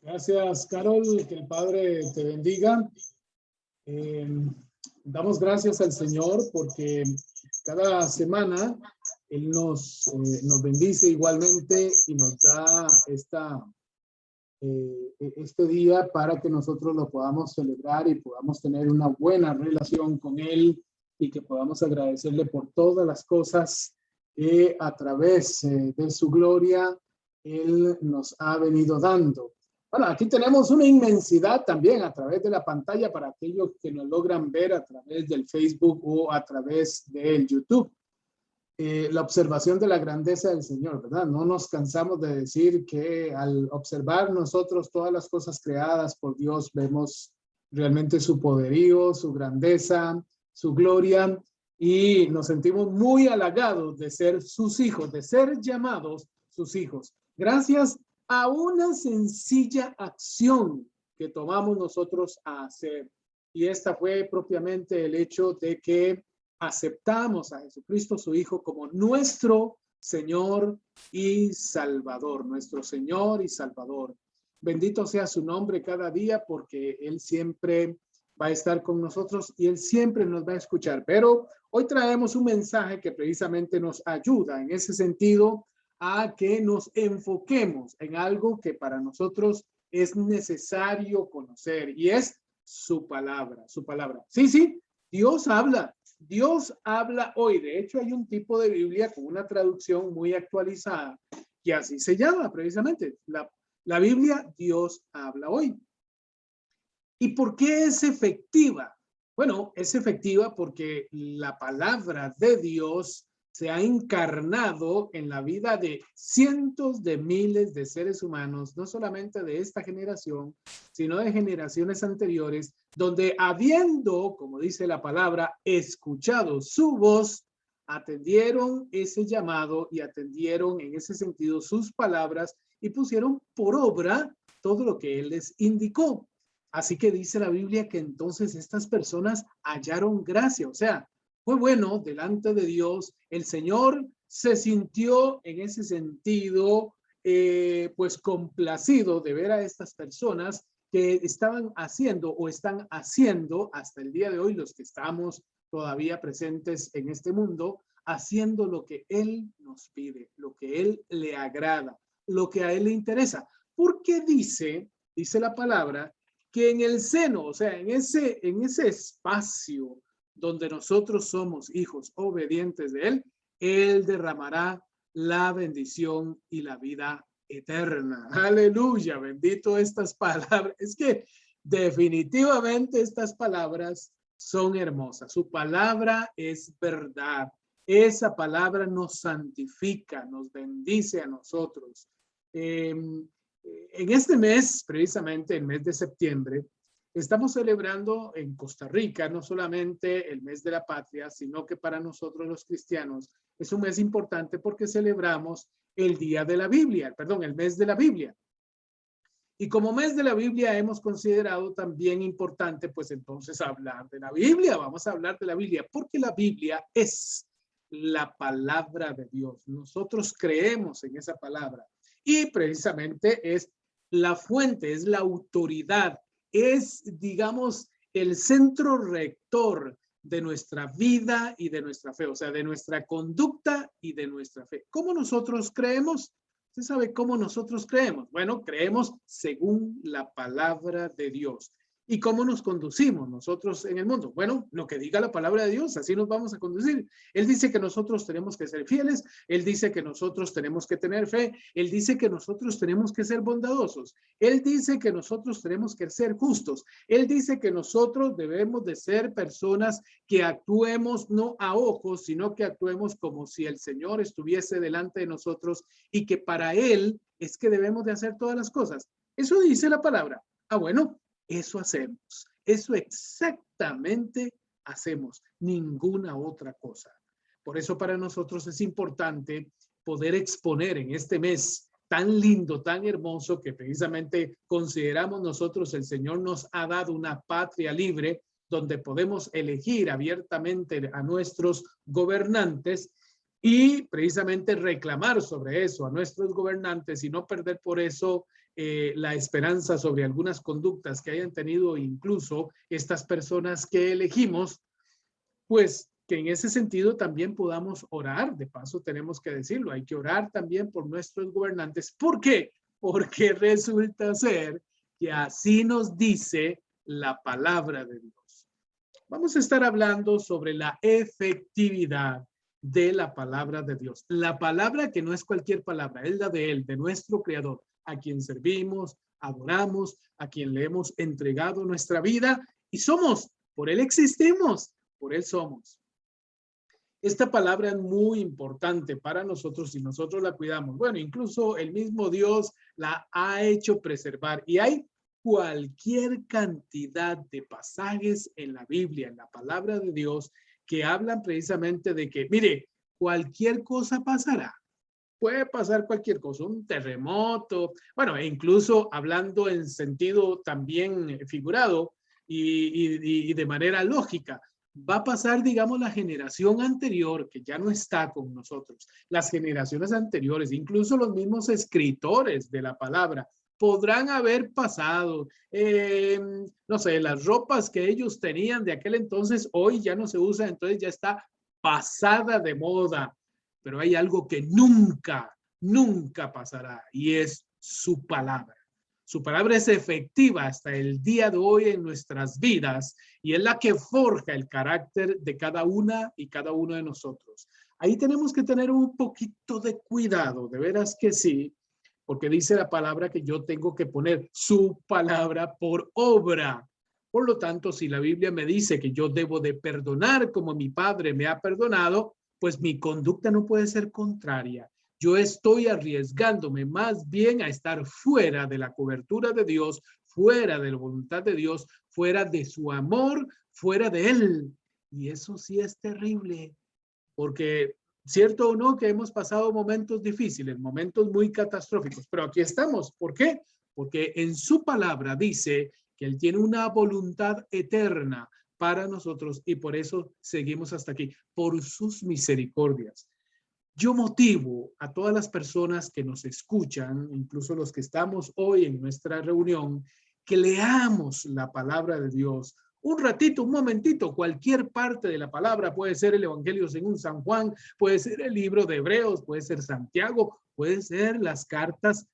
Gracias, Carol. Que el Padre te bendiga. Damos gracias al Señor porque cada semana Él nos bendice igualmente y nos da este día para que nosotros lo podamos celebrar y podamos tener una buena relación con Él y que podamos agradecerle por todas las cosas que a través de su gloria Él nos ha venido dando. Bueno, aquí tenemos una inmensidad también a través de la pantalla para aquellos que nos logran ver a través del Facebook o a través del YouTube. La observación de la grandeza del Señor, ¿verdad? No nos cansamos de decir que al observar nosotros todas las cosas creadas por Dios, vemos realmente su poderío, su grandeza, su gloria, y nos sentimos muy halagados de ser sus hijos, de ser llamados sus hijos. Gracias a una sencilla acción que tomamos nosotros a hacer. Y esta fue propiamente el hecho de que aceptamos a Jesucristo, su Hijo, como nuestro Señor y Salvador, nuestro Señor y Salvador. Bendito sea su nombre cada día porque Él siempre va a estar con nosotros y Él siempre nos va a escuchar. Pero hoy traemos un mensaje que precisamente nos ayuda en ese sentido a que nos enfoquemos en algo que para nosotros es necesario conocer y es su palabra, su palabra. Sí, Dios habla. Dios habla hoy. De hecho, hay un tipo de Biblia con una traducción muy actualizada que así se llama precisamente. La Biblia, Dios habla hoy. ¿Y por qué es efectiva? Bueno, es efectiva porque la palabra de Dios se ha encarnado en la vida de cientos de miles de seres humanos, no solamente de esta generación, sino de generaciones anteriores, donde habiendo, como dice la palabra, escuchado su voz, atendieron ese llamado y atendieron en ese sentido sus palabras y pusieron por obra todo lo que él les indicó. Así que dice la Biblia que entonces estas personas hallaron gracia, o sea, fue bueno delante de Dios. El Señor se sintió en ese sentido, pues complacido de ver a estas personas que estaban haciendo o están haciendo hasta el día de hoy, los que estamos todavía presentes en este mundo, haciendo lo que Él nos pide, lo que Él le agrada, lo que a Él le interesa. Porque dice la palabra, que en el seno, o sea, en ese espacio donde nosotros somos hijos obedientes de Él, Él derramará la bendición y la vida eterna. Aleluya, bendito estas palabras. Es que definitivamente estas palabras son hermosas. Su palabra es verdad. Esa palabra nos santifica, nos bendice a nosotros. En este mes, precisamente el mes de septiembre, estamos celebrando en Costa Rica no solamente el mes de la patria, sino que para nosotros los cristianos es un mes importante porque celebramos el día de la Biblia, perdón, el mes de la Biblia. Y como mes de la Biblia hemos considerado también importante, pues entonces hablar de la Biblia. Vamos a hablar de la Biblia porque la Biblia es la palabra de Dios. Nosotros creemos en esa palabra. Y precisamente es la fuente, es la autoridad, es, digamos, el centro rector de nuestra vida y de nuestra fe, o sea, de nuestra conducta y de nuestra fe. ¿Cómo nosotros creemos? ¿Usted sabe cómo nosotros creemos? Bueno, creemos según la palabra de Dios. ¿Y cómo nos conducimos nosotros en el mundo? Bueno, lo que diga la palabra de Dios, así nos vamos a conducir. Él dice que nosotros tenemos que ser fieles, Él dice que nosotros tenemos que tener fe, Él dice que nosotros tenemos que ser bondadosos, Él dice que nosotros tenemos que ser justos, Él dice que nosotros debemos de ser personas que actuemos no a ojos, sino que actuemos como si el Señor estuviese delante de nosotros y que para Él es que debemos de hacer todas las cosas. Eso dice la palabra. Ah, bueno. Eso hacemos, eso exactamente hacemos, ninguna otra cosa. Por eso para nosotros es importante poder exponer en este mes tan lindo, tan hermoso, que precisamente consideramos nosotros el Señor nos ha dado una patria libre donde podemos elegir abiertamente a nuestros gobernantes. y precisamente reclamar sobre eso a nuestros gobernantes y no perder por eso la esperanza sobre algunas conductas que hayan tenido incluso estas personas que elegimos, pues que en ese sentido también podamos orar. De paso, tenemos que decirlo, hay que orar también por nuestros gobernantes. ¿Por qué? Porque resulta ser que así nos dice la palabra de Dios. Vamos a estar hablando sobre la efectividad de la palabra de Dios. La palabra que no es cualquier palabra, es la de Él, de nuestro Creador, a quien servimos, adoramos, a quien le hemos entregado nuestra vida y somos, por Él existimos, por Él somos. Esta palabra es muy importante para nosotros si nosotros la cuidamos. Bueno, incluso el mismo Dios la ha hecho preservar y hay cualquier cantidad de pasajes en la Biblia, en la palabra de Dios, que hablan precisamente de que, mire, cualquier cosa pasará. Puede pasar cualquier cosa, un terremoto, bueno, e incluso hablando en sentido también figurado y de manera lógica, va a pasar, digamos, la generación anterior, que ya no está con nosotros, las generaciones anteriores, incluso los mismos escritores de la palabra, podrán haber pasado, no sé, las ropas que ellos tenían de aquel entonces, hoy ya no se usa, entonces ya está pasada de moda. Pero hay algo que nunca, nunca pasará y es su palabra. Su palabra es efectiva hasta el día de hoy en nuestras vidas y es la que forja el carácter de cada una y cada uno de nosotros. Ahí tenemos que tener un poquito de cuidado, de veras que sí, porque dice la palabra que yo tengo que poner su palabra por obra. Por lo tanto, si la Biblia me dice que yo debo de perdonar como mi Padre me ha perdonado, pues mi conducta no puede ser contraria. Yo estoy arriesgándome más bien a estar fuera de la cobertura de Dios, fuera de la voluntad de Dios, fuera de su amor, fuera de Él. Y eso sí es terrible, porque cierto o no que hemos pasado momentos difíciles, momentos muy catastróficos, pero aquí estamos. ¿Por qué? Porque en su palabra dice que Él tiene una voluntad eterna para nosotros y por eso seguimos hasta aquí, por sus misericordias. Yo motivo a todas las personas que nos escuchan, incluso los que estamos hoy en nuestra reunión, que leamos la palabra de Dios. Un ratito, un momentito, cualquier parte de la palabra, puede ser el Evangelio según San Juan, puede ser el libro de Hebreos, puede ser Santiago, puede ser las cartas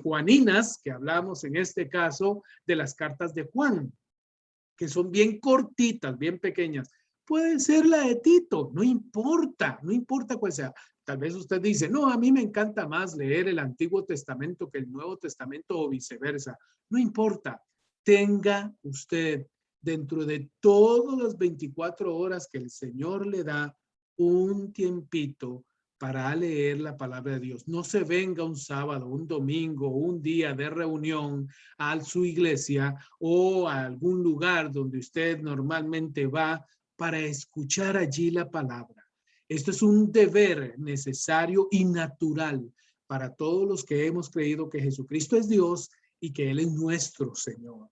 juaninas, que hablamos en este caso de las cartas de Juan, que son bien cortitas, bien pequeñas. Puede ser la de Tito, no importa, no importa cuál sea. Tal vez usted dice, no, a mí me encanta más leer el Antiguo Testamento que el Nuevo Testamento o viceversa. No importa, tenga usted dentro de todas las 24 horas que el Señor le da un tiempito para leer la palabra de Dios. No se venga un sábado, un domingo, un día de reunión a su iglesia o a algún lugar donde usted normalmente va para escuchar allí la palabra. Esto es un deber necesario y natural para todos los que hemos creído que Jesucristo es Dios y que Él es nuestro Señor.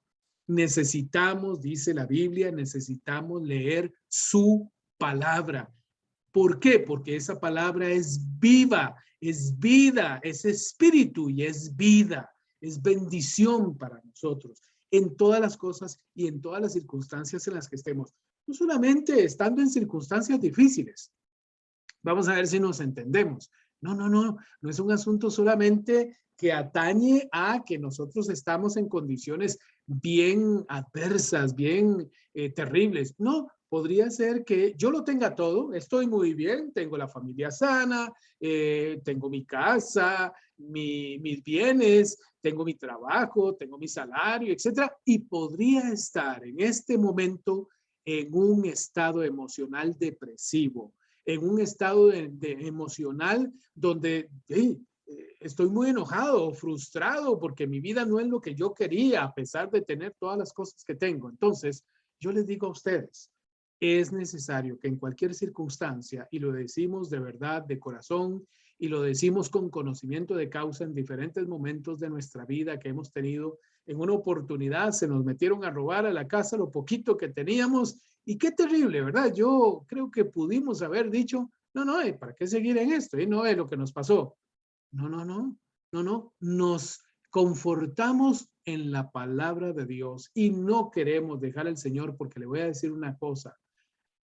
Necesitamos, dice la Biblia, necesitamos leer su palabra. ¿Por qué? Porque esa palabra es viva, es vida, es espíritu y es vida, es bendición para nosotros en todas las cosas y en todas las circunstancias en las que estemos. No solamente estando en circunstancias difíciles. Vamos a ver si nos entendemos. No es un asunto solamente que atañe a que nosotros estamos en condiciones bien adversas, bien terribles. No, podría ser que yo lo tenga todo, estoy muy bien, tengo la familia sana, tengo mi casa, mis bienes, tengo mi trabajo, tengo mi salario, etcétera, y podría estar en este momento en un estado emocional depresivo, en un estado de emocional donde estoy muy enojado, frustrado, porque mi vida no es lo que yo quería, a pesar de tener todas las cosas que tengo. Entonces, yo les digo a ustedes, es necesario que en cualquier circunstancia, y lo decimos de verdad, de corazón, y lo decimos con conocimiento de causa en diferentes momentos de nuestra vida que hemos tenido, en una oportunidad se nos metieron a robar a la casa lo poquito que teníamos, y qué terrible, ¿verdad? Yo creo que pudimos haber dicho, No, no, ¿para qué seguir en esto? No es lo que nos pasó. No, no, no, no, no. Nos confortamos en la palabra de Dios y no queremos dejar al Señor, porque le voy a decir una cosa.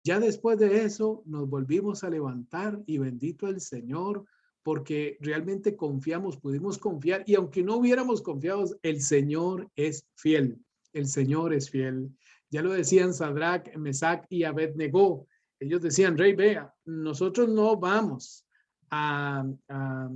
Ya después de eso nos volvimos a levantar y bendito el Señor, porque realmente confiamos, pudimos confiar, y aunque no hubiéramos confiado, el Señor es fiel. El Señor es fiel. Ya lo decían Sadrach, Mesach y Abednego. Ellos decían, Rey, vea, nosotros no vamos a, a,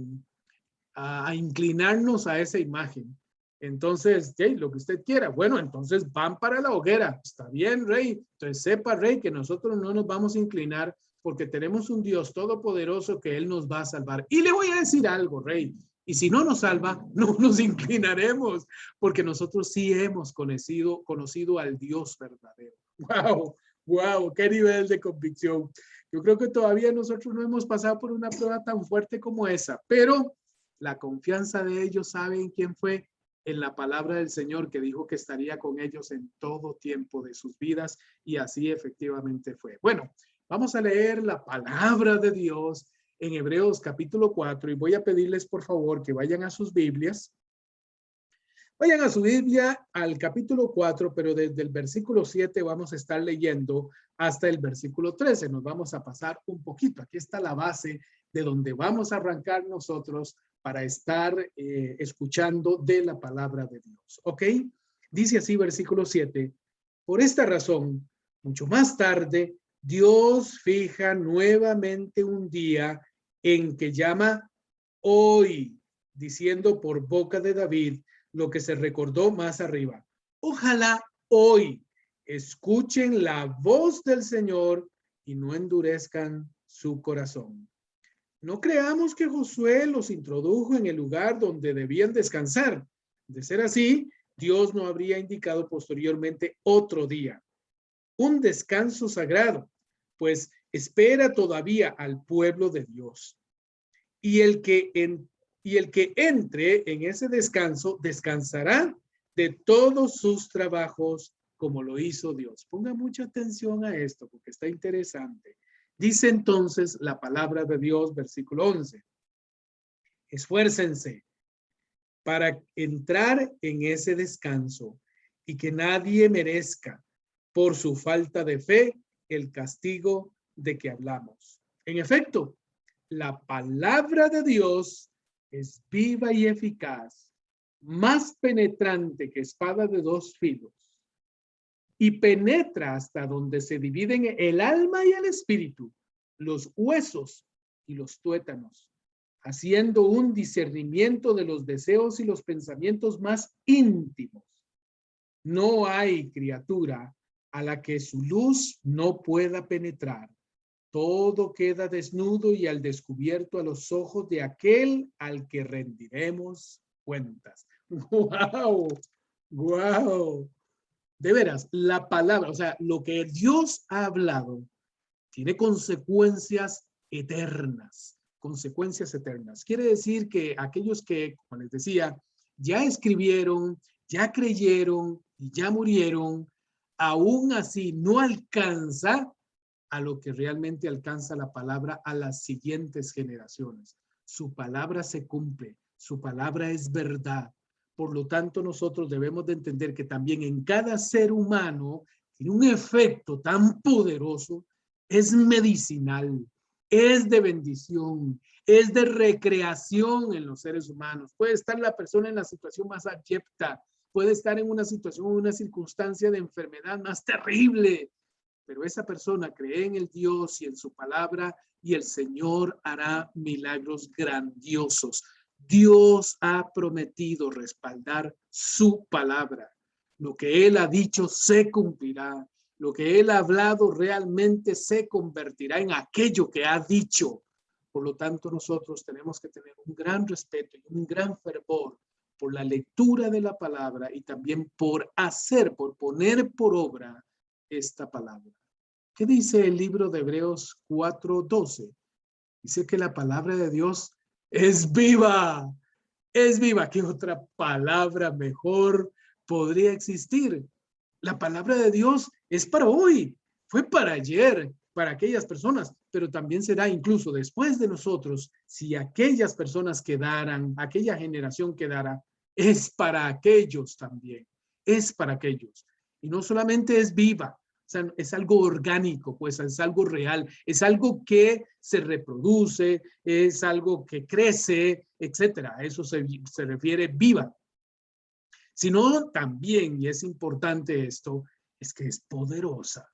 a inclinarnos a esa imagen. Entonces, hey, lo que usted quiera. Bueno, entonces van para la hoguera. Está bien, Rey. Entonces sepa, Rey, que nosotros no nos vamos a inclinar, porque tenemos un Dios todopoderoso que Él nos va a salvar. Y le voy a decir algo, Rey. Y si no nos salva, no nos inclinaremos, porque nosotros sí hemos conocido al Dios verdadero. ¡Wow! ¡Wow! ¡Qué nivel de convicción! Yo creo que todavía nosotros no hemos pasado por una prueba tan fuerte como esa, pero la confianza de ellos, ¿saben quién fue? En la palabra del Señor, que dijo que estaría con ellos en todo tiempo de sus vidas, y así efectivamente fue. Bueno, vamos a leer la palabra de Dios en Hebreos capítulo 4, y voy a pedirles por favor que vayan a sus Biblias. Vayan a su Biblia al capítulo 4, pero desde el versículo 7 vamos a estar leyendo hasta el versículo 13. Nos vamos a pasar un poquito. Aquí está la base de donde vamos a arrancar nosotros para estar escuchando de la palabra de Dios. ¿Ok? Dice así versículo 7. Por esta razón, mucho más tarde, Dios fija nuevamente un día en que llama hoy, diciendo por boca de David lo que se recordó más arriba. Ojalá hoy escuchen la voz del Señor y no endurezcan su corazón. No creamos que Josué los introdujo en el lugar donde debían descansar. De ser así, Dios no habría indicado posteriormente otro día, un descanso sagrado, pues espera todavía al pueblo de Dios. Y el que entre en ese descanso descansará de todos sus trabajos, como lo hizo Dios. Ponga mucha atención a esto porque está interesante. Dice entonces la palabra de Dios, versículo 11. Esfuércense para entrar en ese descanso, y que nadie merezca por su falta de fe el castigo de que hablamos. En efecto, la palabra de Dios es viva y eficaz, más penetrante que espada de dos filos, y penetra hasta donde se dividen el alma y el espíritu, los huesos y los tuétanos, haciendo un discernimiento de los deseos y los pensamientos más íntimos. No hay criatura a la que su luz no pueda penetrar. Todo queda desnudo y al descubierto a los ojos de aquel al que rendiremos cuentas. ¡Wow! ¡Wow! De veras, la palabra, o sea, lo que Dios ha hablado tiene consecuencias eternas. Consecuencias eternas. Quiere decir que aquellos que, como les decía, ya escribieron, ya creyeron y ya murieron, aún así no alcanza a lo que realmente alcanza la palabra a las siguientes generaciones. Su palabra se cumple, su palabra es verdad. Por lo tanto, nosotros debemos de entender que también en cada ser humano tiene un efecto tan poderoso, es medicinal, es de bendición, es de recreación en los seres humanos. Puede estar la persona en la situación más abyecta, puede estar en una situación, una circunstancia de enfermedad más terrible, pero esa persona cree en el Dios y en su palabra, y el Señor hará milagros grandiosos. Dios ha prometido respaldar su palabra. Lo que Él ha dicho se cumplirá. Lo que Él ha hablado realmente se convertirá en aquello que ha dicho. Por lo tanto, nosotros tenemos que tener un gran respeto y un gran fervor por la lectura de la palabra, y también por poner por obra esta palabra. ¿Qué dice el libro de Hebreos 4:12? Dice que la palabra de Dios es viva. Es viva. ¿Qué otra palabra mejor podría existir? La palabra de Dios es para hoy, fue para ayer para aquellas personas, pero también será incluso después de nosotros, si aquellas personas quedaran, aquella generación quedara, es para aquellos también, es para aquellos. Y no solamente es viva, o sea, es algo orgánico, pues es algo real, es algo que se reproduce, es algo que crece, etcétera. A eso se refiere viva. Sino también, y es importante esto, es que es poderosa.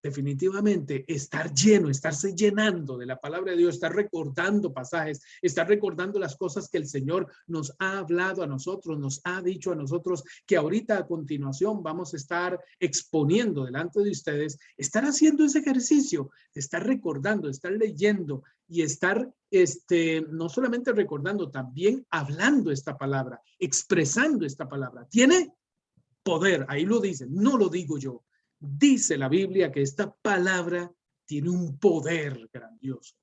Definitivamente estar lleno, estarse llenando de la palabra de Dios, estar recordando pasajes, estar recordando las cosas que el Señor nos ha hablado a nosotros, nos ha dicho a nosotros, que ahorita a continuación vamos a estar exponiendo delante de ustedes, estar haciendo ese ejercicio, estar recordando, estar leyendo y estar no solamente recordando, también hablando esta palabra, expresando esta palabra. Tiene poder, ahí lo dice, no lo digo yo. Dice la Biblia que esta palabra tiene un poder grandioso.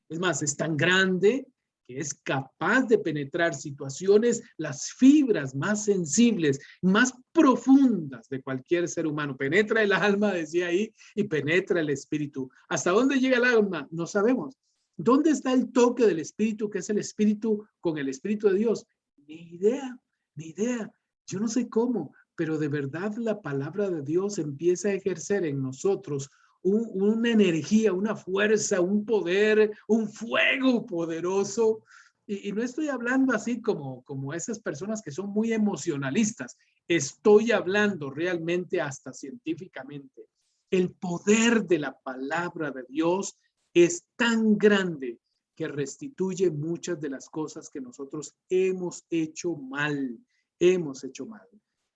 Es más, es tan grande que es capaz de penetrar situaciones, las fibras más sensibles, más profundas de cualquier ser humano. Penetra el alma, decía ahí, y penetra el espíritu. ¿Hasta dónde llega el alma? No sabemos. ¿Dónde está el toque del espíritu, que es el espíritu con el espíritu de Dios? Ni idea, ni idea. Yo no sé cómo, pero de verdad la palabra de Dios empieza a ejercer en nosotros una energía, una fuerza, un poder, un fuego poderoso. Y no estoy hablando así como esas personas que son muy emocionalistas. Estoy hablando realmente hasta científicamente. El poder de la palabra de Dios es tan grande que restituye muchas de las cosas que nosotros hemos hecho mal. Hemos hecho mal.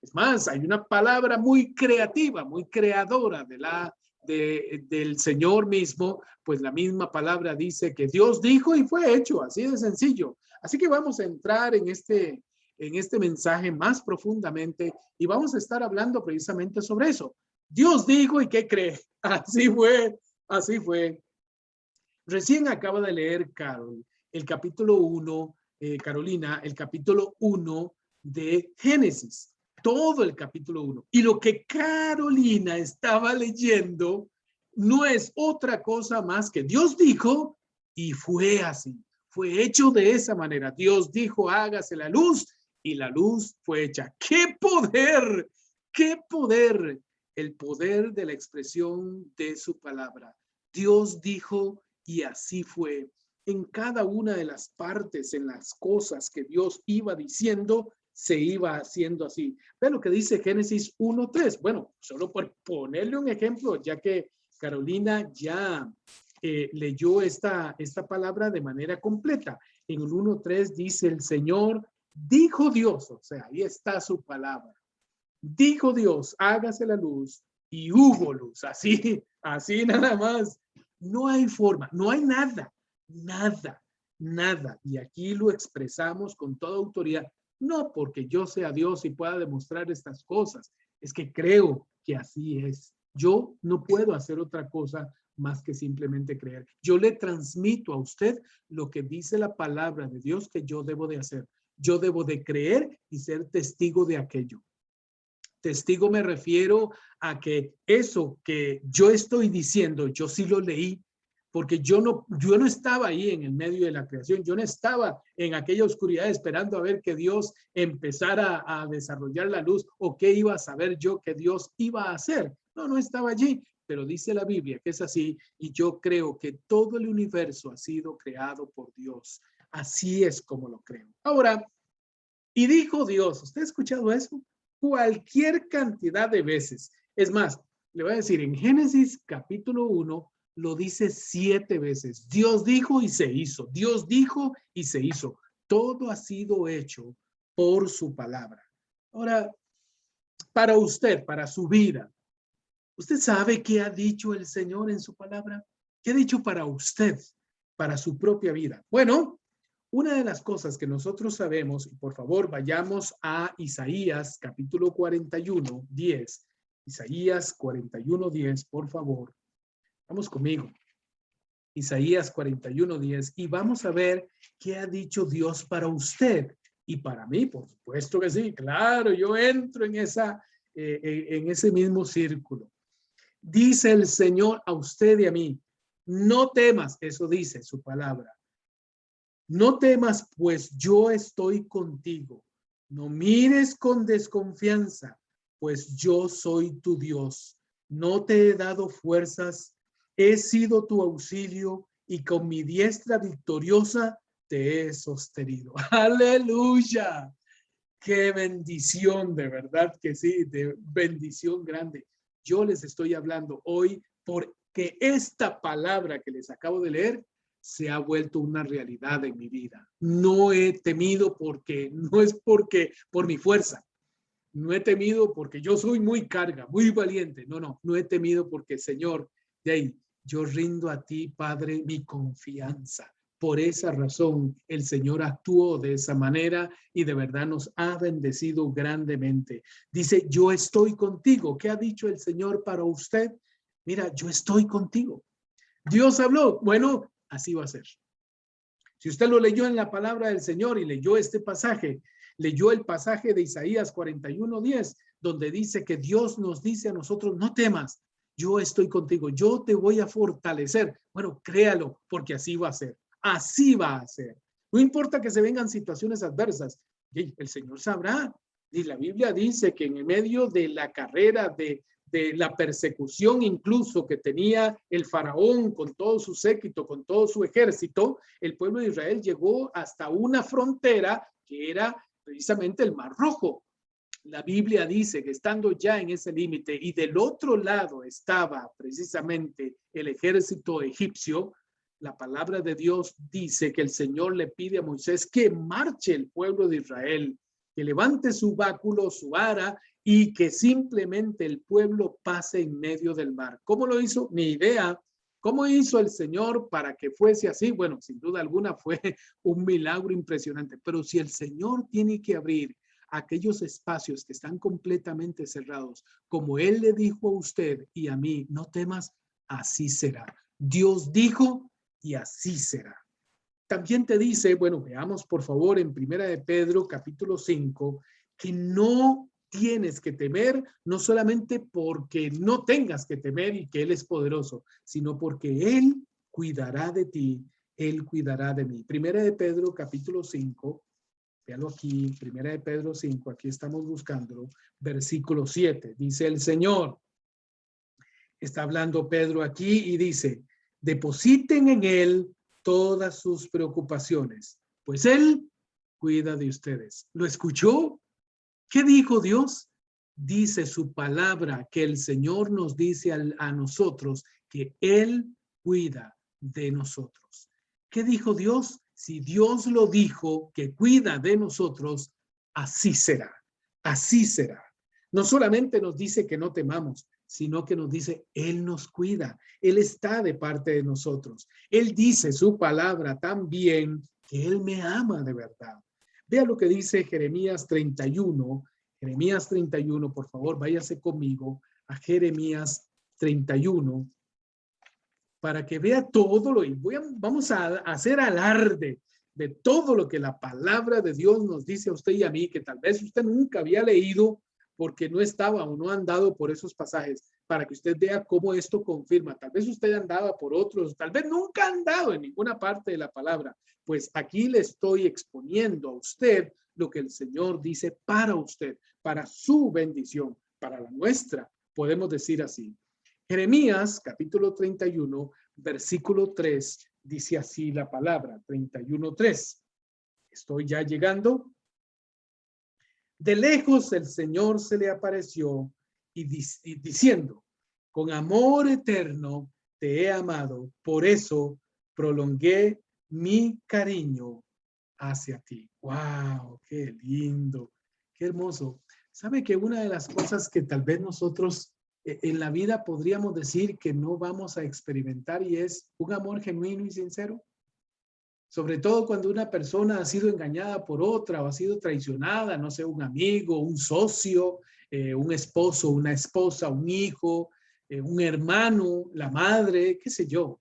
Es más, hay una palabra muy creativa, muy creadora del Señor mismo, pues la misma palabra dice que Dios dijo y fue hecho, así de sencillo. Así que vamos a entrar en este mensaje más profundamente y vamos a estar hablando precisamente sobre eso. Dios dijo y ¿qué cree? Así fue, así fue. Recién acaba de leer Carol, el capítulo 1, Carolina, el capítulo 1 de Génesis. Todo el capítulo 1. Y lo que Carolina estaba leyendo no es otra cosa más que Dios dijo y fue así. Fue hecho de esa manera. Dios dijo, hágase la luz y la luz fue hecha. ¡Qué poder! ¡Qué poder! El poder de la expresión de su palabra. Dios dijo y así fue. En cada una de las partes, en las cosas que Dios iba diciendo, se iba haciendo así. Ve lo que dice Génesis 1:3. Bueno, solo por ponerle un ejemplo, ya que Carolina ya leyó esta palabra de manera completa. En el 1:3 dice el Señor, dijo Dios, o sea, ahí está su palabra. Dijo Dios, hágase la luz y hubo luz. Así nada más. No hay forma, no hay nada, nada. Y aquí lo expresamos con toda autoridad. No porque yo sea Dios y pueda demostrar estas cosas, es que creo que así es. Yo no puedo hacer otra cosa más que simplemente creer. Yo le transmito a usted lo que dice la palabra de Dios que yo debo de hacer. Yo debo de creer y ser testigo de aquello. Testigo me refiero a que eso que yo estoy diciendo, yo sí lo leí, porque yo no estaba ahí en el medio de la creación, yo no estaba en aquella oscuridad esperando a ver que Dios empezara a desarrollar la luz o qué iba a saber yo que Dios iba a hacer. No estaba allí, pero dice la Biblia que es así y yo creo que todo el universo ha sido creado por Dios. Así es como lo creo. Ahora, y dijo Dios, ¿usted ha escuchado eso? Cualquier cantidad de veces. Es más, le voy a decir, en Génesis capítulo 1 lo dice 7 veces. Dios dijo y se hizo. Dios dijo y se hizo. Todo ha sido hecho por su palabra. Ahora, para usted, para su vida, ¿usted sabe qué ha dicho el Señor en su palabra? ¿Qué ha dicho para usted, para su propia vida? Bueno, una de las cosas que nosotros sabemos, y por favor vayamos a Isaías capítulo 41, 10. Isaías 41, 10, por favor. Vamos conmigo. Isaías 41, 10. Y vamos a ver qué ha dicho Dios para usted. Y para mí, por supuesto que sí. Claro, yo entro en ese mismo círculo. Dice el Señor a usted y a mí, no temas, eso dice su palabra. No temas, pues yo estoy contigo. No mires con desconfianza, pues yo soy tu Dios. No te he dado fuerzas, he sido tu auxilio y con mi diestra victoriosa te he sostenido. ¡Aleluya! ¡Qué bendición! De verdad que sí, de bendición grande. Yo les estoy hablando hoy porque esta palabra que les acabo de leer se ha vuelto una realidad en mi vida. No he temido porque, no es porque por mi fuerza. No he temido porque yo soy muy carga, muy valiente. No he temido porque, Señor, de ahí, yo rindo a ti, Padre, mi confianza. Por esa razón, el Señor actuó de esa manera y de verdad nos ha bendecido grandemente. Dice, yo estoy contigo. ¿Qué ha dicho el Señor para usted? Mira, yo estoy contigo. Dios habló. Bueno, así va a ser. Si usted lo leyó en la palabra del Señor y leyó este pasaje, leyó el pasaje de Isaías 41:10, donde dice que Dios nos dice a nosotros, no temas, yo estoy contigo, yo te voy a fortalecer. Bueno, créalo, porque así va a ser, así va a ser. No importa que se vengan situaciones adversas, el Señor sabrá. Y la Biblia dice que en medio de la carrera de la persecución incluso que tenía el faraón con todo su séquito, con todo su ejército, el pueblo de Israel llegó hasta una frontera que era precisamente el Mar Rojo. La Biblia dice que estando ya en ese límite y del otro lado estaba precisamente el ejército egipcio, la palabra de Dios dice que el Señor le pide a Moisés que marche el pueblo de Israel, que levante su báculo, su ara, y que simplemente el pueblo pase en medio del mar. ¿Cómo lo hizo? Ni idea. ¿Cómo hizo el Señor para que fuese así? Bueno, sin duda alguna fue un milagro impresionante, pero si el Señor tiene que abrir aquellos espacios que están completamente cerrados, como Él le dijo a usted y a mí, no temas, así será. Dios dijo y así será. También te dice, bueno, veamos por favor en Primera de Pedro capítulo 5, que no tienes que temer, no solamente porque no tengas que temer y que Él es poderoso, sino porque Él cuidará de ti, Él cuidará de mí. Primera de Pedro capítulo 5, véalo aquí, Primera de Pedro 5, aquí estamos buscándolo, versículo 7, dice el Señor, está hablando Pedro aquí y dice, depositen en Él todas sus preocupaciones, pues Él cuida de ustedes. ¿Lo escuchó? ¿Qué dijo Dios? Dice su palabra que el Señor nos dice a nosotros que Él cuida de nosotros. ¿Qué dijo Dios? Si Dios lo dijo que cuida de nosotros, así será, así será. No solamente nos dice que no temamos, sino que nos dice, Él nos cuida, Él está de parte de nosotros. Él dice su palabra también que Él me ama de verdad. Vea lo que dice Jeremías 31. Jeremías 31, por favor, váyase conmigo a Jeremías 31 para que vea todo lo, y vamos a hacer alarde de todo lo que la palabra de Dios nos dice a usted y a mí, que tal vez usted nunca había leído porque no estaba o no ha andado por esos pasajes, para que usted vea cómo esto confirma. Tal vez usted andaba por otros, tal vez nunca ha andado en ninguna parte de la palabra. Pues aquí le estoy exponiendo a usted lo que el Señor dice para usted, para su bendición, para la nuestra, podemos decir así. Jeremías, capítulo 31, versículo 3, dice así la palabra, 31:3. Estoy ya llegando. De lejos el Señor se le apareció y diciendo, con amor eterno te he amado, por eso prolongué mi cariño hacia ti. ¡Wow! ¡Qué lindo! ¡Qué hermoso! ¿Sabe que una de las cosas que tal vez nosotros en la vida podríamos decir que no vamos a experimentar y es un amor genuino y sincero? Sobre todo cuando una persona ha sido engañada por otra o ha sido traicionada, no sé, un amigo, un socio, un esposo, una esposa, un hijo, un hermano, la madre, qué sé yo.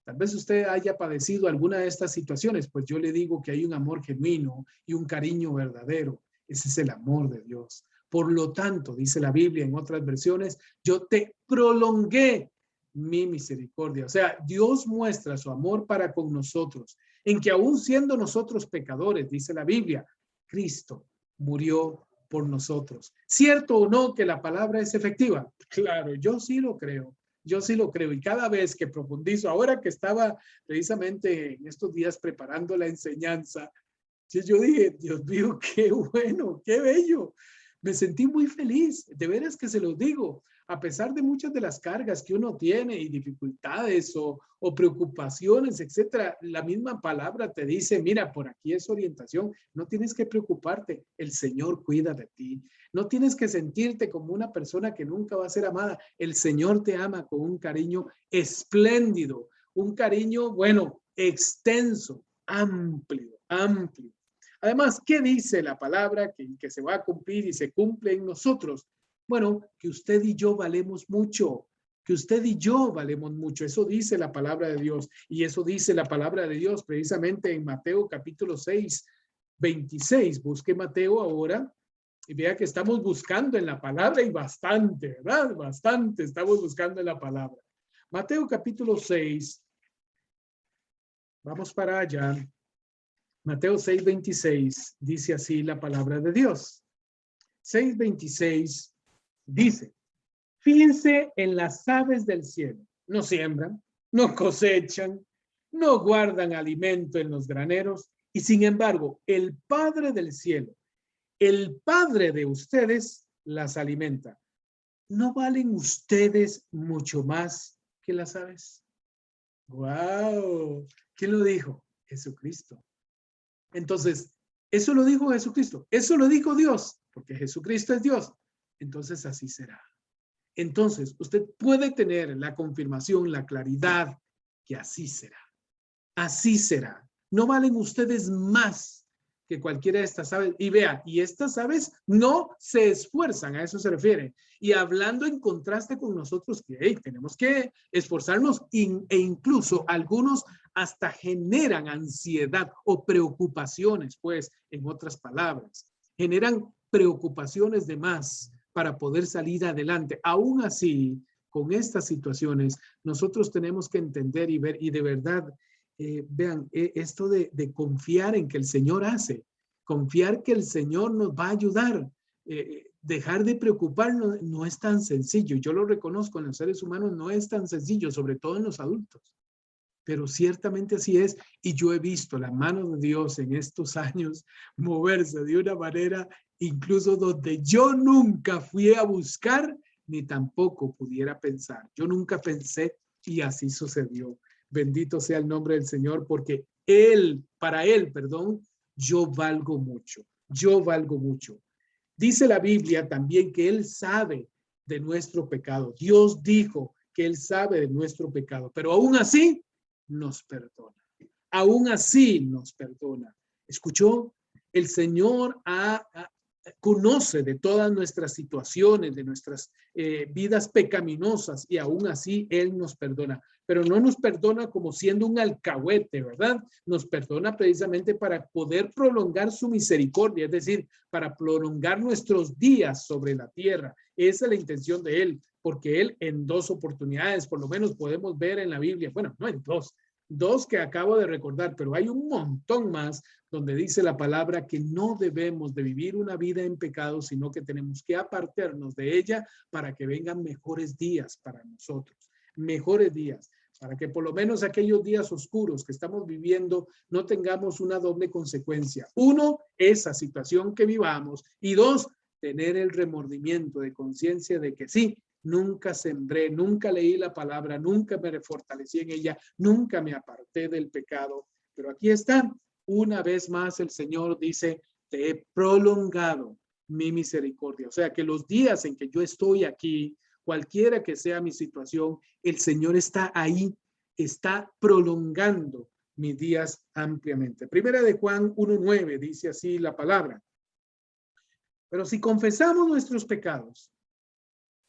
Tal vez usted haya padecido alguna de estas situaciones, pues yo le digo que hay un amor genuino y un cariño verdadero. Ese es el amor de Dios. Por lo tanto, dice la Biblia en otras versiones, yo te prolongué mi misericordia. O sea, Dios muestra su amor para con nosotros, en que aún siendo nosotros pecadores, dice la Biblia, Cristo murió por nosotros. ¿Cierto o no que la palabra es efectiva? Claro, yo sí lo creo. Yo sí lo creo. Y cada vez que profundizo, ahora que estaba precisamente en estos días preparando la enseñanza, yo dije, Dios mío, qué bueno, qué bello. Me sentí muy feliz, de veras que se los digo, a pesar de muchas de las cargas que uno tiene y dificultades o preocupaciones, etcétera. La misma palabra te dice, mira, por aquí es orientación, no tienes que preocuparte, el Señor cuida de ti. No tienes que sentirte como una persona que nunca va a ser amada. El Señor te ama con un cariño espléndido, un cariño, bueno, extenso, amplio, amplio. Además, ¿qué dice la palabra que se va a cumplir y se cumple en nosotros? Bueno, que usted y yo valemos mucho, que usted y yo valemos mucho. Eso dice la palabra de Dios y eso dice la palabra de Dios precisamente en Mateo capítulo 6, 26. Busque Mateo ahora y vea que estamos buscando en la palabra y bastante, ¿verdad? Bastante estamos buscando en la palabra. Mateo capítulo 6. Vamos para allá. Mateo 6:26 dice así la palabra de Dios. 6:26 dice, fíjense en las aves del cielo. No siembran, no cosechan, no guardan alimento en los graneros y sin embargo el Padre del cielo, el Padre de ustedes las alimenta. ¿No valen ustedes mucho más que las aves? ¡Wow! ¿Quién lo dijo? Jesucristo. Entonces, eso lo dijo Jesucristo, eso lo dijo Dios, porque Jesucristo es Dios. Entonces, así será. Entonces, usted puede tener la confirmación, la claridad, que así será. Así será. No valen ustedes más que cualquiera de estas aves. Y vea, y estas aves no se esfuerzan, a eso se refiere. Y hablando en contraste con nosotros, que hey, tenemos que esforzarnos e incluso algunos hasta generan ansiedad o preocupaciones, pues, en otras palabras, generan preocupaciones de más para poder salir adelante. Aún así, con estas situaciones, nosotros tenemos que entender y ver, y de verdad, vean, esto de confiar en que el Señor hace, confiar que el Señor nos va a ayudar, dejar de preocuparnos no es tan sencillo. Yo lo reconozco, en los seres humanos no es tan sencillo, sobre todo en los adultos. Pero ciertamente así es, y yo he visto la mano de Dios en estos años moverse de una manera incluso donde yo nunca fui a buscar ni tampoco pudiera pensar. Yo nunca pensé y así sucedió. Bendito sea el nombre del Señor, porque para Él, yo valgo mucho, yo valgo mucho. Dice la Biblia también que Él sabe de nuestro pecado. Dios dijo que Él sabe de nuestro pecado, pero aún así nos perdona. Aún así nos perdona. ¿Escuchó? El Señor conoce de todas nuestras situaciones, de nuestras vidas pecaminosas y aún así Él nos perdona. Pero no nos perdona como siendo un alcahuete, ¿verdad? Nos perdona precisamente para poder prolongar su misericordia, es decir, para prolongar nuestros días sobre la tierra. Esa es la intención de Él, porque Él en 2 oportunidades, por lo menos podemos ver en la Biblia, bueno, no en dos que acabo de recordar, pero hay un montón más donde dice la palabra que no debemos de vivir una vida en pecado, sino que tenemos que apartarnos de ella para que vengan mejores días para nosotros, mejores días, para que por lo menos aquellos días oscuros que estamos viviendo no tengamos una doble consecuencia. 1, esa situación que vivamos y 2, tener el remordimiento de conciencia de que sí, nunca sembré, nunca leí la palabra, nunca me fortalecí en ella, nunca me aparté del pecado. Pero aquí está, una vez más el Señor dice, te he prolongado mi misericordia. O sea que los días en que yo estoy aquí, cualquiera que sea mi situación, el Señor está ahí, está prolongando mis días ampliamente. Primera de Juan 1:9 dice así la palabra. Pero si confesamos nuestros pecados,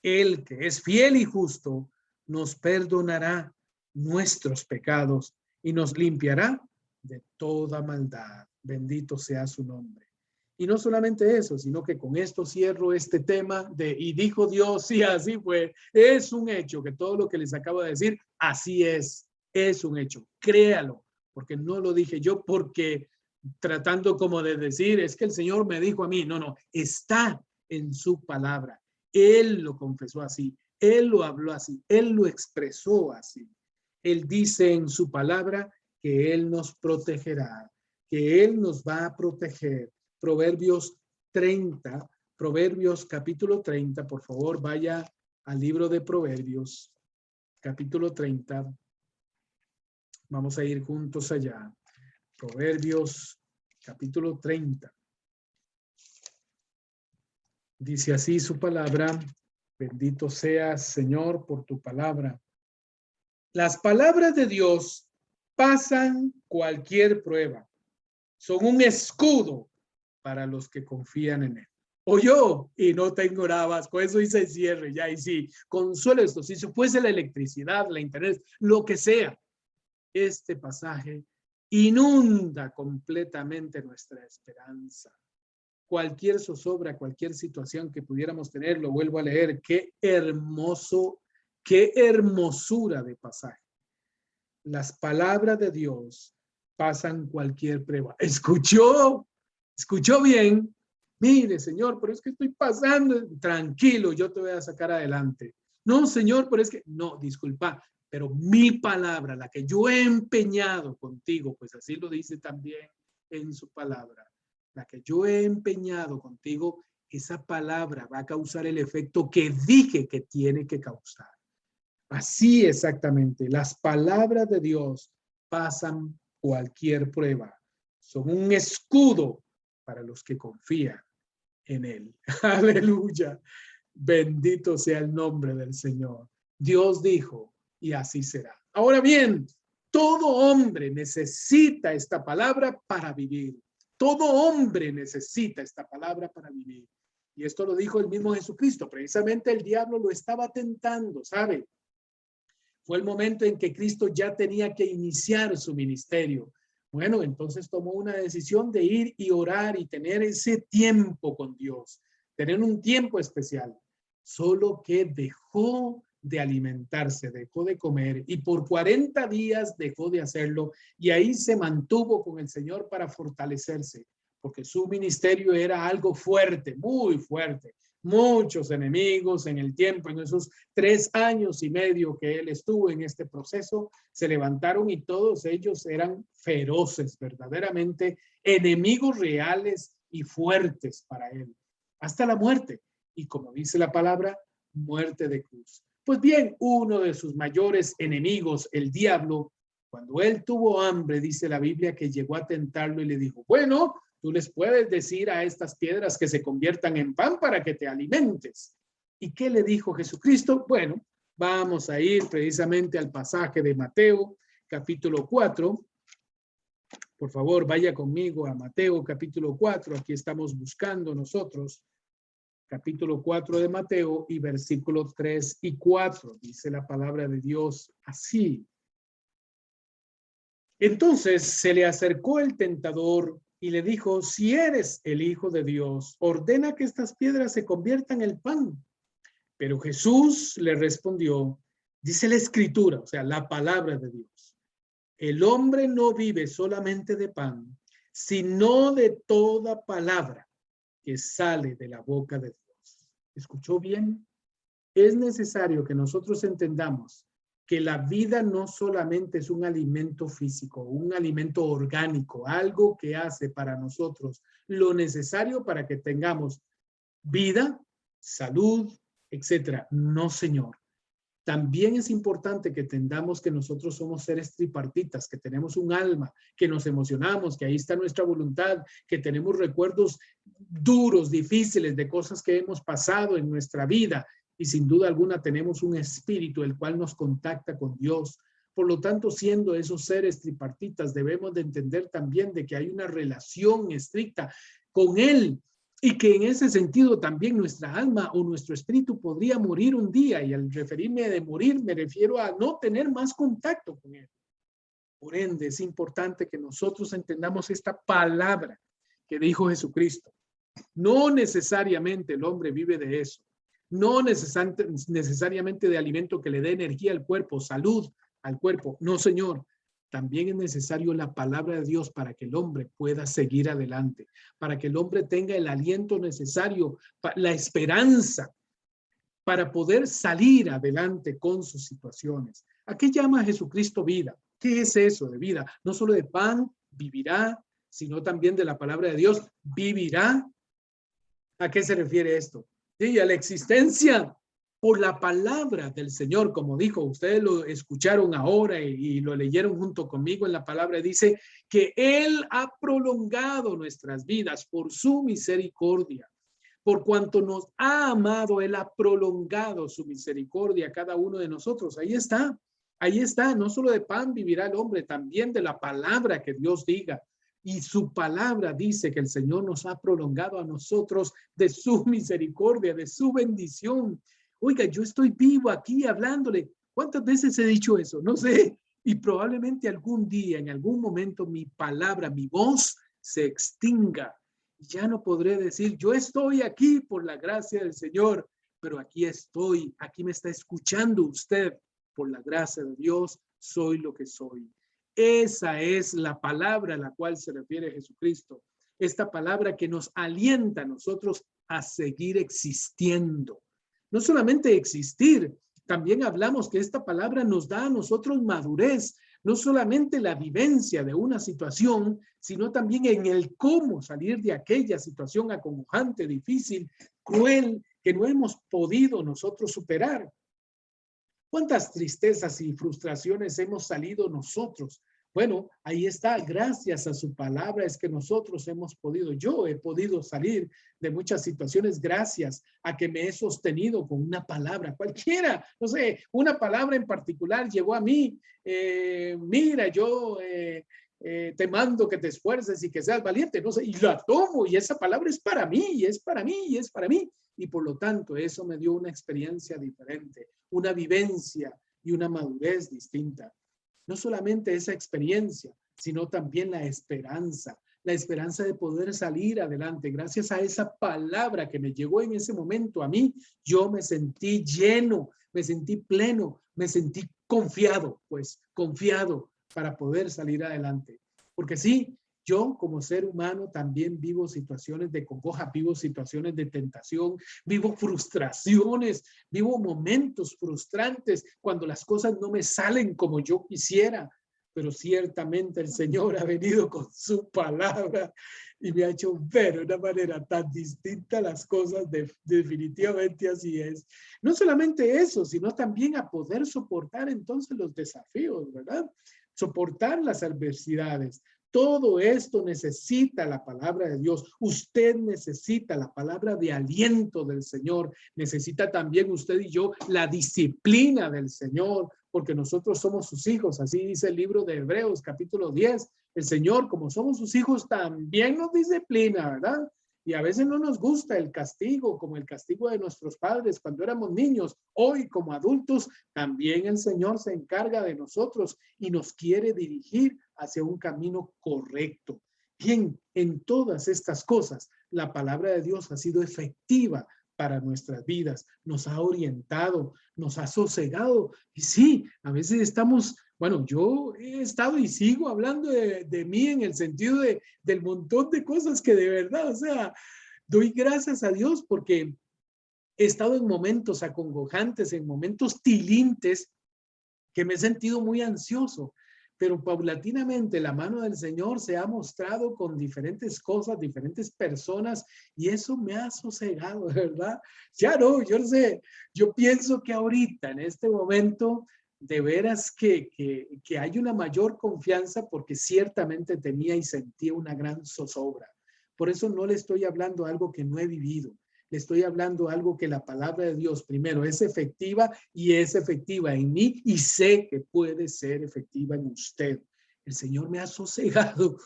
Él que es fiel y justo nos perdonará nuestros pecados y nos limpiará de toda maldad. Bendito sea su nombre. Y no solamente eso, sino que con esto cierro este tema de y dijo Dios, sí, así fue. Es un hecho que todo lo que les acabo de decir, así es un hecho. Créalo, porque no lo dije yo, porque tratando como de decir, es que el Señor me dijo a mí. No, no, está en su palabra. Él lo confesó así, Él lo habló así, Él lo expresó así. Él dice en su palabra que Él nos protegerá, que Él nos va a proteger. Proverbios 30, Proverbios capítulo 30, por favor, vaya al libro de Proverbios, capítulo 30. Vamos a ir juntos allá. Proverbios, capítulo 30. Dice así su palabra: bendito seas, Señor, por tu palabra. Las palabras de Dios pasan cualquier prueba. Son un escudo para los que confían en él. O yo, y no tengo nada más, con eso hice el cierre, ya, y sí, consuelo esto, si se fuese la electricidad, la internet, lo que sea, este pasaje inunda completamente nuestra esperanza. Cualquier zozobra, cualquier situación que pudiéramos tener, lo vuelvo a leer, qué hermoso, qué hermosura de pasaje. Las palabras de Dios pasan cualquier prueba. ¿Escuchó bien? Mire, Señor, pero es que estoy pasando. Tranquilo, yo te voy a sacar adelante. No, Señor, pero es que, no, disculpa, pero mi palabra, la que yo he empeñado contigo, pues así lo dice también en su palabra, la que yo he empeñado contigo, esa palabra va a causar el efecto que dije que tiene que causar. Así exactamente, las palabras de Dios pasan cualquier prueba. Son un escudo para los que confían en él. Aleluya. Bendito sea el nombre del Señor. Dios dijo, y así será. Ahora bien, todo hombre necesita esta palabra para vivir. Todo hombre necesita esta palabra para vivir. Y esto lo dijo el mismo Jesucristo. Precisamente el diablo lo estaba tentando, ¿sabe? Fue el momento en que Cristo ya tenía que iniciar su ministerio. Bueno, entonces tomó una decisión de ir y orar y tener ese tiempo con Dios, tener un tiempo especial. Solo que dejó de alimentarse, dejó de comer y por 40 días dejó de hacerlo y ahí se mantuvo con el Señor para fortalecerse, porque su ministerio era algo fuerte, muy fuerte. Muchos enemigos en el tiempo, en esos 3 años y medio que él estuvo en este proceso, se levantaron y todos ellos eran feroces, verdaderamente enemigos reales y fuertes para él, hasta la muerte. Y como dice la palabra, muerte de cruz. Pues bien, uno de sus mayores enemigos, el diablo, cuando él tuvo hambre, dice la Biblia que llegó a tentarlo y le dijo, bueno, tú les puedes decir a estas piedras que se conviertan en pan para que te alimentes. ¿Y qué le dijo Jesucristo? Bueno, vamos a ir precisamente al pasaje de Mateo, capítulo 4. Por favor, vaya conmigo a Mateo, capítulo 4. Aquí estamos buscando nosotros. Capítulo 4 de Mateo y versículos 3 y 4. Dice la palabra de Dios así. Entonces se le acercó el tentador y le dijo, si eres el Hijo de Dios, ordena que estas piedras se conviertan en pan. Pero Jesús le respondió, dice la Escritura, o sea, la palabra de Dios, el hombre no vive solamente de pan, sino de toda palabra que sale de la boca de Dios. ¿Escuchó bien? Es necesario que nosotros entendamos que la vida no solamente es un alimento físico, un alimento orgánico, algo que hace para nosotros lo necesario para que tengamos vida, salud, etcétera. No, Señor. También es importante que entendamos que nosotros somos seres tripartitas, que tenemos un alma, que nos emocionamos, que ahí está nuestra voluntad, que tenemos recuerdos duros, difíciles de cosas que hemos pasado en nuestra vida y sin duda alguna tenemos un espíritu el cual nos contacta con Dios. Por lo tanto, siendo esos seres tripartitas, debemos de entender también de que hay una relación estricta con Él. Y que en ese sentido también nuestra alma o nuestro espíritu podría morir un día. Y al referirme de morir, me refiero a no tener más contacto con él. Por ende, es importante que nosotros entendamos esta palabra que dijo Jesucristo. No necesariamente el hombre vive de eso. No necesariamente de alimento que le dé energía al cuerpo, salud al cuerpo. No, señor. También es necesario la palabra de Dios para que el hombre pueda seguir adelante, para que el hombre tenga el aliento necesario, la esperanza para poder salir adelante con sus situaciones. ¿A qué llama Jesucristo vida? ¿Qué es eso de vida? No solo de pan vivirá, sino también de la palabra de Dios vivirá. ¿A qué se refiere esto? Sí, a la existencia por la palabra del Señor, como dijo, ustedes lo escucharon ahora y lo leyeron junto conmigo en la palabra, dice que Él ha prolongado nuestras vidas por su misericordia. Por cuanto nos ha amado, Él ha prolongado su misericordia a cada uno de nosotros. Ahí está. No solo de pan vivirá el hombre, también de la palabra que Dios diga. Y su palabra dice que el Señor nos ha prolongado a nosotros de su misericordia, de su bendición. Oiga, yo estoy vivo aquí hablándole. ¿Cuántas veces he dicho eso? No sé. Y probablemente algún día, en algún momento, mi palabra, mi voz se extinga. Ya no podré decir, yo estoy aquí por la gracia del Señor, pero aquí estoy, aquí me está escuchando usted. Por la gracia de Dios, soy lo que soy. Esa es la palabra a la cual se refiere Jesucristo. Esta palabra que nos alienta a nosotros a seguir existiendo. No solamente existir, también hablamos que esta palabra nos da a nosotros madurez, no solamente la vivencia de una situación, sino también en el cómo salir de aquella situación acongojante, difícil, cruel, que no hemos podido nosotros superar. ¿Cuántas tristezas y frustraciones hemos salido nosotros? Bueno, ahí está, gracias a su palabra es que nosotros hemos podido, yo he podido salir de muchas situaciones gracias a que me he sostenido con una palabra, cualquiera, no sé, una palabra en particular llegó a mí, mira, yo te mando que te esfuerces y que seas valiente, no sé, y la tomo y esa palabra es para mí, y es para mí, y es para mí. Y por lo tanto, eso me dio una experiencia diferente, una vivencia y una madurez distinta. No solamente esa experiencia, sino también la esperanza de poder salir adelante. Gracias a esa palabra que me llegó en ese momento a mí, yo me sentí lleno, me sentí pleno, me sentí confiado para poder salir adelante. Porque sí, yo como ser humano también vivo situaciones de congoja, vivo situaciones de tentación, vivo frustraciones, vivo momentos frustrantes cuando las cosas no me salen como yo quisiera. Pero ciertamente el Señor ha venido con su palabra y me ha hecho ver de una manera tan distinta las cosas. Definitivamente así es. No solamente eso, sino también a poder soportar entonces los desafíos, ¿verdad? Soportar las adversidades. Todo esto necesita la palabra de Dios. Usted necesita la palabra de aliento del Señor. Necesita también usted y yo la disciplina del Señor, porque nosotros somos sus hijos. Así dice el libro de Hebreos, capítulo 10. El Señor, como somos sus hijos, también nos disciplina, ¿verdad? Y a veces no nos gusta el castigo, como el castigo de nuestros padres cuando éramos niños. Hoy, como adultos, también el Señor se encarga de nosotros y nos quiere dirigir hacia un camino correcto. Bien, en todas estas cosas, la palabra de Dios ha sido efectiva para nuestras vidas, nos ha orientado, nos ha sosegado. Y sí, a veces estamos, bueno, yo he estado y sigo hablando de mí en el sentido del montón de cosas que de verdad, o sea, doy gracias a Dios porque he estado en momentos acongojantes, en momentos tilintes, que me he sentido muy ansioso, pero paulatinamente la mano del Señor se ha mostrado con diferentes cosas, diferentes personas, y eso me ha sosegado, ¿verdad? Ya no, yo no sé, yo pienso que ahorita, en este momento, de veras que hay una mayor confianza porque ciertamente tenía y sentía una gran zozobra. Por eso no le estoy hablando algo que no he vivido. Le estoy hablando algo que la palabra de Dios primero es efectiva y es efectiva en mí y sé que puede ser efectiva en usted. El Señor me ha sosegado.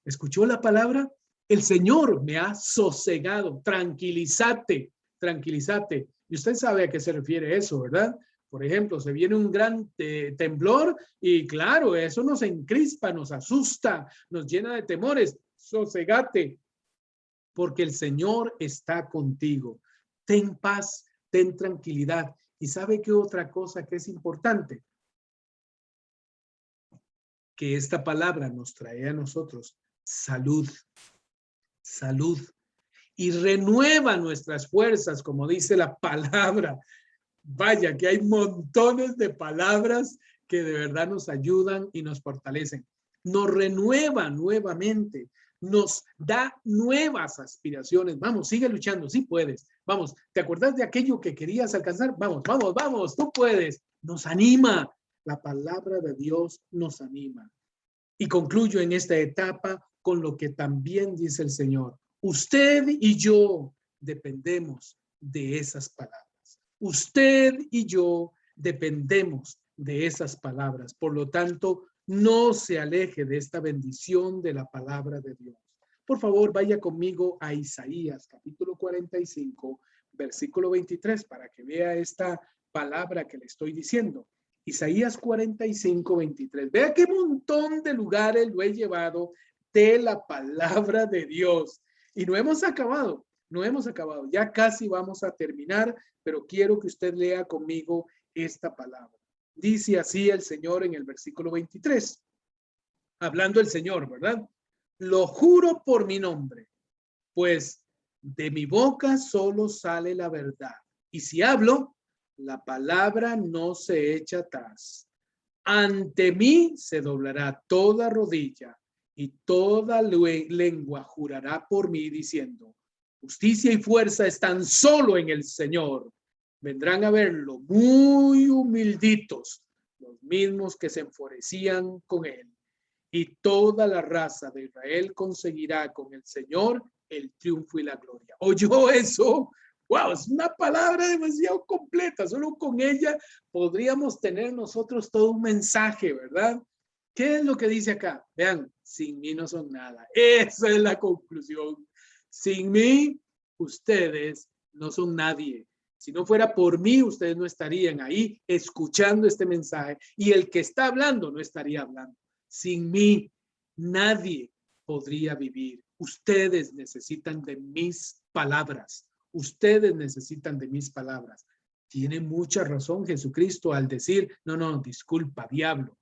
¿Escuchó la palabra? El Señor me ha sosegado. Tranquilízate, tranquilízate. Y usted sabe a qué se refiere eso, ¿verdad? Por ejemplo, se viene un gran temblor y claro, eso nos encrispa, nos asusta, nos llena de temores. Sosegate. porque el Señor está contigo. Ten paz, ten tranquilidad. ¿Y sabe qué otra cosa que es importante? Que esta palabra nos trae a nosotros salud, salud, y renueva nuestras fuerzas, como dice la palabra. Vaya, que hay montones de palabras que de verdad nos ayudan y nos fortalecen. Nos renueva nuevamente, nos da nuevas aspiraciones. Vamos, sigue luchando, sí puedes. Vamos, ¿te acuerdas de aquello que querías alcanzar? Vamos, vamos, vamos, tú puedes. Nos anima. La palabra de Dios nos anima. Y concluyo en esta etapa con lo que también dice el Señor. Usted y yo dependemos de esas palabras. Usted y yo dependemos de esas palabras. Por lo tanto, no se aleje de esta bendición de la palabra de Dios. Por favor, vaya conmigo a Isaías, capítulo 45, versículo 23, para que vea esta palabra que le estoy diciendo. Isaías 45, 23. Vea qué montón de lugares lo he llevado de la palabra de Dios. Y no hemos acabado, no hemos acabado. Ya casi vamos a terminar, pero quiero que usted lea conmigo esta palabra. Dice así el Señor en el versículo 23. Hablando el Señor, ¿verdad? Lo juro por mi nombre, pues de mi boca solo sale la verdad. Y si hablo, la palabra no se echa atrás. Ante mí se doblará toda rodilla y toda lengua jurará por mí diciendo, justicia y fuerza están solo en el Señor. Vendrán a verlo muy humilditos, los mismos que se enfurecían con él. Y toda la raza de Israel conseguirá con el Señor el triunfo y la gloria. ¿Oyó eso? Wow, es una palabra demasiado completa. Solo con ella podríamos tener nosotros todo un mensaje, ¿verdad? ¿Qué es lo que dice acá? Vean, sin mí no son nada. Esa es la conclusión. Sin mí, ustedes no son nadie. Si no fuera por mí, ustedes no estarían ahí escuchando este mensaje y el que está hablando no estaría hablando. Sin mí, nadie podría vivir. Ustedes necesitan de mis palabras. Ustedes necesitan de mis palabras. Tiene mucha razón Jesucristo al decir, no, disculpa, diablo.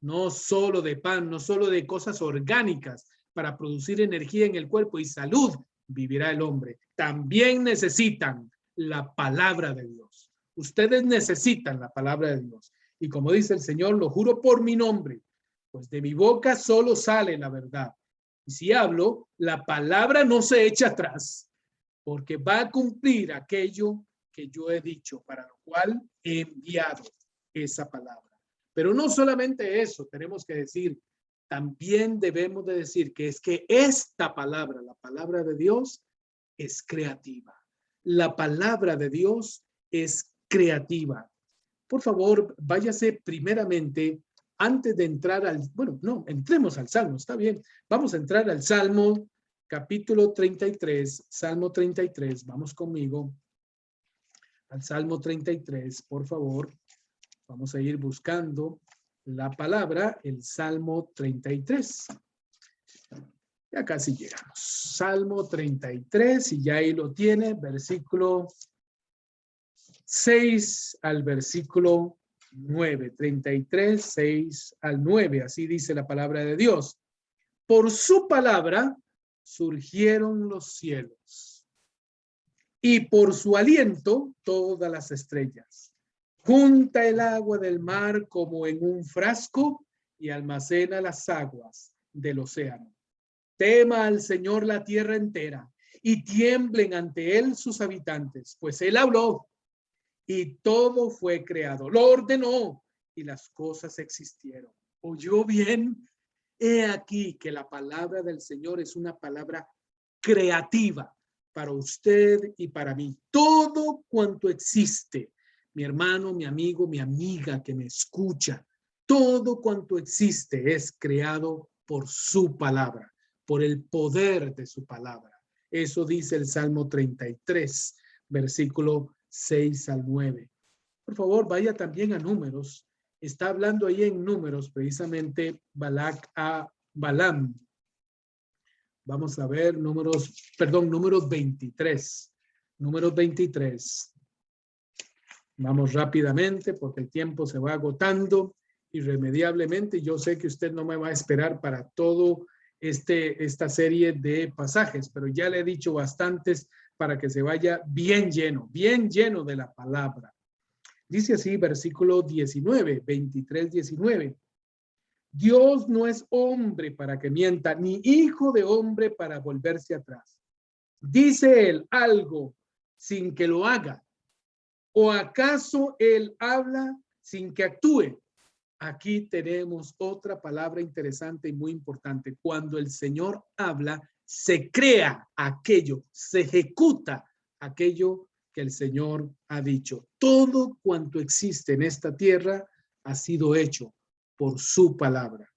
No solo de pan, no solo de cosas orgánicas para producir energía en el cuerpo y salud vivirá el hombre. También necesitan la palabra de Dios. Ustedes necesitan la palabra de Dios. Y como dice el Señor, lo juro por mi nombre, pues de mi boca solo sale la verdad. Y si hablo, la palabra no se echa atrás, porque va a cumplir aquello que yo he dicho, para lo cual he enviado esa palabra. Pero no solamente eso, tenemos que decir, también debemos de decir que es que esta palabra, la palabra de Dios, es creativa. La palabra de Dios es creativa. Por favor, váyase primeramente, antes de entrar al, bueno, no, entremos al Salmo, está bien. Vamos a entrar al Salmo, capítulo 33, Salmo 33, vamos conmigo al Salmo 33, por favor. Vamos a ir buscando la palabra, el Salmo 33. Ya casi llegamos. Salmo 33, y ya ahí lo tiene, versículo 6 al versículo 9. 33, 6 al 9. Así dice la palabra de Dios. Por su palabra surgieron los cielos, y por su aliento todas las estrellas. Junta el agua del mar como en un frasco y almacena las aguas del océano. Tema al Señor la tierra entera y tiemblen ante él sus habitantes, pues él habló y todo fue creado. Lo ordenó y las cosas existieron. ¿Oyó bien? He aquí que la palabra del Señor es una palabra creativa para usted y para mí. Todo cuanto existe, mi hermano, mi amigo, mi amiga que me escucha, todo cuanto existe es creado por su palabra, por el poder de su palabra. Eso dice el Salmo 33, versículo 6 al 9. Por favor, vaya también a Números. Está hablando ahí en Números precisamente Balac a Balaam. Vamos a ver números 23. Números 23. Vamos rápidamente porque el tiempo se va agotando irremediablemente. Yo sé que usted no me va a esperar para todo esta serie de pasajes, pero ya le he dicho bastantes para que se vaya bien lleno de la palabra. Dice así, versículo 19, 23, 19. Dios no es hombre para que mienta, ni hijo de hombre para volverse atrás. ¿Dice él algo sin que lo haga? ¿O acaso él habla sin que actúe? Aquí tenemos otra palabra interesante y muy importante. Cuando el Señor habla, se crea aquello, se ejecuta aquello que el Señor ha dicho. Todo cuanto existe en esta tierra ha sido hecho por su palabra.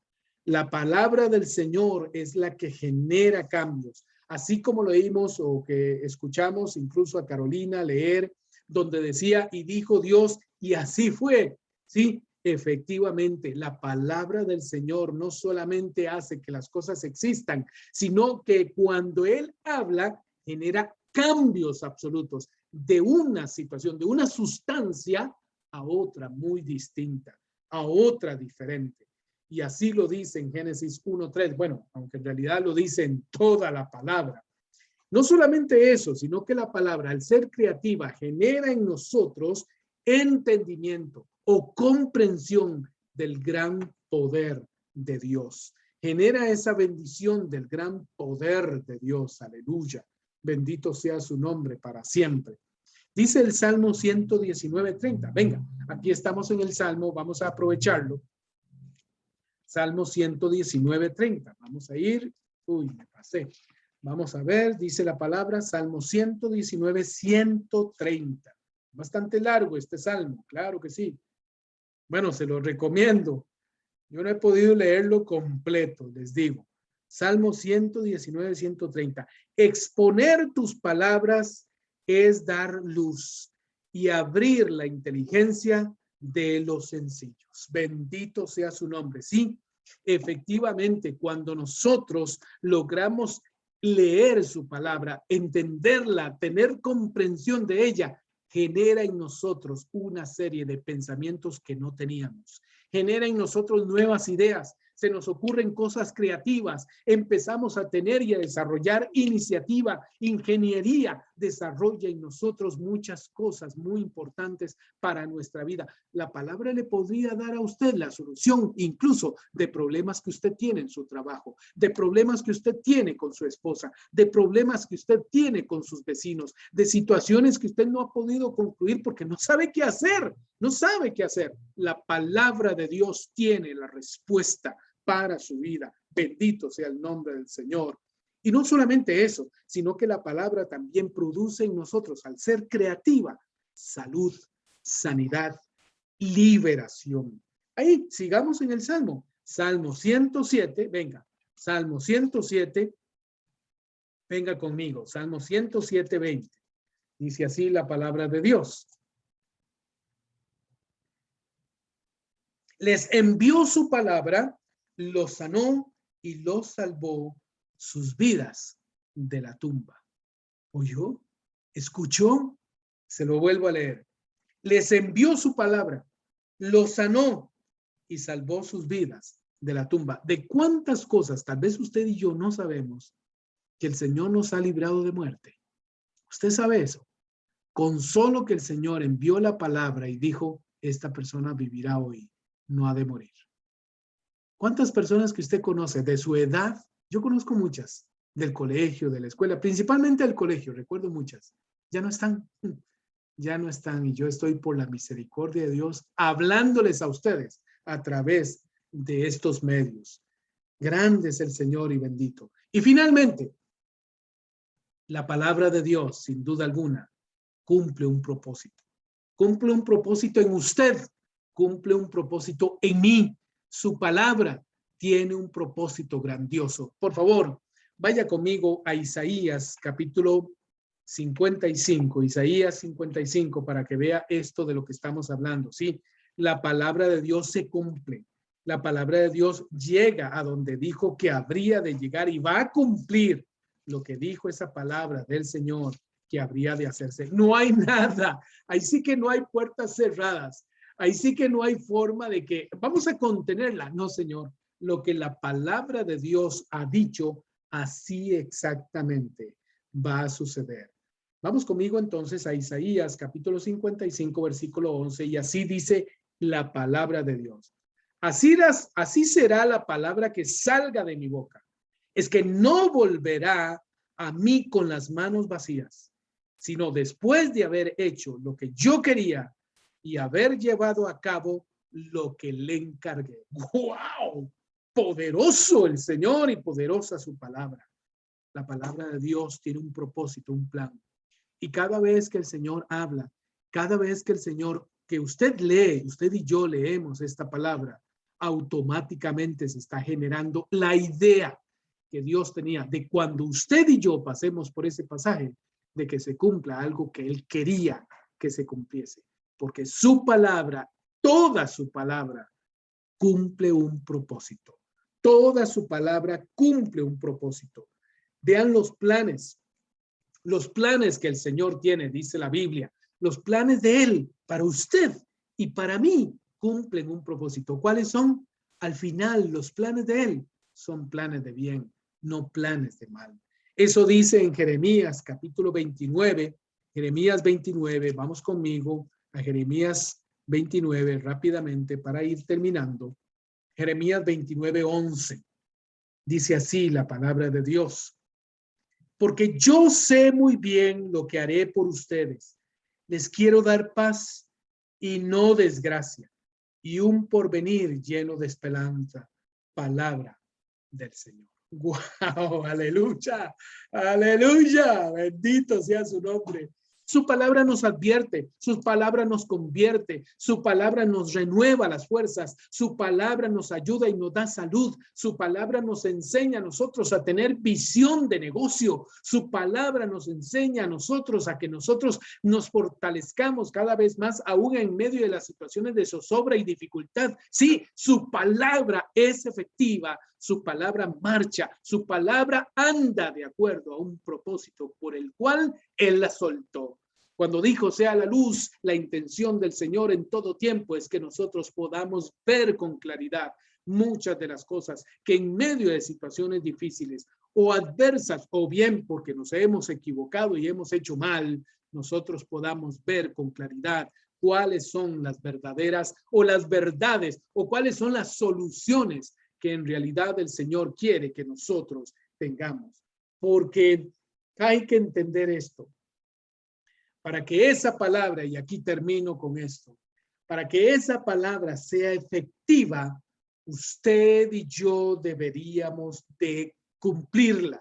La palabra del Señor es la que genera cambios. Así como lo leímos o que escuchamos incluso a Carolina leer, donde decía, y dijo Dios, y así fue. Sí, efectivamente, la palabra del Señor no solamente hace que las cosas existan, sino que cuando Él habla, genera cambios absolutos de una situación, de una sustancia a otra muy distinta, a otra diferente. Y así lo dice en Génesis 1:3. Bueno, aunque en realidad lo dice en toda la palabra. No solamente eso, sino que la palabra, al ser creativa, genera en nosotros entendimiento o comprensión del gran poder de Dios. Genera esa bendición del gran poder de Dios. Aleluya. Bendito sea su nombre para siempre. Dice el Salmo 119:30. Venga, aquí estamos en el Salmo, vamos a aprovecharlo. Salmo 119:30. Vamos a ir. Uy, me pasé. Vamos a ver, dice la palabra, Salmo 119:130. Bastante largo este salmo, claro que sí. Bueno, se lo recomiendo. Yo no he podido leerlo completo, les digo. Salmo 119:130. Exponer tus palabras es dar luz y abrir la inteligencia de los sencillos. Bendito sea su nombre. Sí, efectivamente, cuando nosotros logramos leer su palabra, entenderla, tener comprensión de ella, genera en nosotros una serie de pensamientos que no teníamos. Genera en nosotros nuevas ideas. Se nos ocurren cosas creativas, empezamos a tener y a desarrollar iniciativa, ingeniería, desarrolla en nosotros muchas cosas muy importantes para nuestra vida. La palabra le podría dar a usted la solución incluso de problemas que usted tiene en su trabajo, de problemas que usted tiene con su esposa, de problemas que usted tiene con sus vecinos, de situaciones que usted no ha podido concluir porque no sabe qué hacer, no sabe qué hacer. La palabra de Dios tiene la respuesta para su vida. Bendito sea el nombre del Señor. Y no solamente eso, sino que la palabra también produce en nosotros, al ser creativa, salud, sanidad, liberación. Ahí, sigamos en el Salmo. Salmo 107, venga. Salmo 107, venga conmigo. Salmo 107, 20. Dice así la palabra de Dios. Les envió su palabra, los sanó y los salvó sus vidas de la tumba. ¿Oyó? ¿Escuchó? Se lo vuelvo a leer. Les envió su palabra, los sanó y salvó sus vidas de la tumba. ¿De cuántas cosas tal vez usted y yo no sabemos que el Señor nos ha librado de muerte? ¿Usted sabe eso? Con solo que el Señor envió la palabra y dijo, esta persona vivirá hoy, no ha de morir. ¿Cuántas personas que usted conoce de su edad? Yo conozco muchas, del colegio, de la escuela, principalmente del colegio, recuerdo muchas. Ya no están y yo estoy por la misericordia de Dios hablándoles a ustedes a través de estos medios. Grande es el Señor y bendito. Y finalmente, la palabra de Dios, sin duda alguna, cumple un propósito. Cumple un propósito en usted, cumple un propósito en mí. Su palabra tiene un propósito grandioso. Por favor, vaya conmigo a Isaías capítulo 55, Isaías 55, para que vea esto de lo que estamos hablando. Sí, la palabra de Dios se cumple. La palabra de Dios llega a donde dijo que habría de llegar y va a cumplir lo que dijo esa palabra del Señor que habría de hacerse. No hay nada. Ahí sí que no hay puertas cerradas. Ahí sí que no hay forma de que vamos a contenerla. No, Señor. Lo que la palabra de Dios ha dicho, así exactamente va a suceder. Vamos conmigo entonces a Isaías capítulo 55, versículo 11, y así dice la palabra de Dios. Así será la palabra que salga de mi boca. Es que no volverá a mí con las manos vacías, sino después de haber hecho lo que yo quería y haber llevado a cabo lo que le encargué. ¡Wow! Poderoso el Señor y poderosa su palabra. La palabra de Dios tiene un propósito, un plan. Y cada vez que el Señor habla, cada vez que que usted lee, usted y yo leemos esta palabra, automáticamente se está generando la idea que Dios tenía de cuando usted y yo pasemos por ese pasaje, de que se cumpla algo que Él quería que se cumpliese. Porque su palabra, toda su palabra, cumple un propósito. Toda su palabra cumple un propósito. Vean los planes que el Señor tiene, dice la Biblia, los planes de Él para usted y para mí cumplen un propósito. ¿Cuáles son? Al final, los planes de Él son planes de bien, no planes de mal. Eso dice en Jeremías capítulo 29, Jeremías 29, vamos conmigo a Jeremías 29 rápidamente para ir terminando. Jeremías 29, 11. Dice así la palabra de Dios. Porque yo sé muy bien lo que haré por ustedes. Les quiero dar paz y no desgracia, y un porvenir lleno de esperanza. Palabra del Señor. ¡Wow! ¡Aleluya! ¡Aleluya! Bendito sea su nombre. Su palabra nos advierte, su palabra nos convierte, su palabra nos renueva las fuerzas, su palabra nos ayuda y nos da salud, su palabra nos enseña a nosotros a tener visión de negocio, su palabra nos enseña a nosotros a que nosotros nos fortalezcamos cada vez más aún en medio de las situaciones de zozobra y dificultad. Sí, su palabra es efectiva, su palabra marcha, su palabra anda de acuerdo a un propósito por el cual Él la soltó. Cuando dijo sea la luz, la intención del Señor en todo tiempo es que nosotros podamos ver con claridad muchas de las cosas que en medio de situaciones difíciles o adversas o bien porque nos hemos equivocado y hemos hecho mal, nosotros podamos ver con claridad cuáles son las verdaderas o las verdades o cuáles son las soluciones que en realidad el Señor quiere que nosotros tengamos. Porque hay que entender esto. Para que esa palabra, y aquí termino con esto, para que esa palabra sea efectiva, usted y yo deberíamos de cumplirla.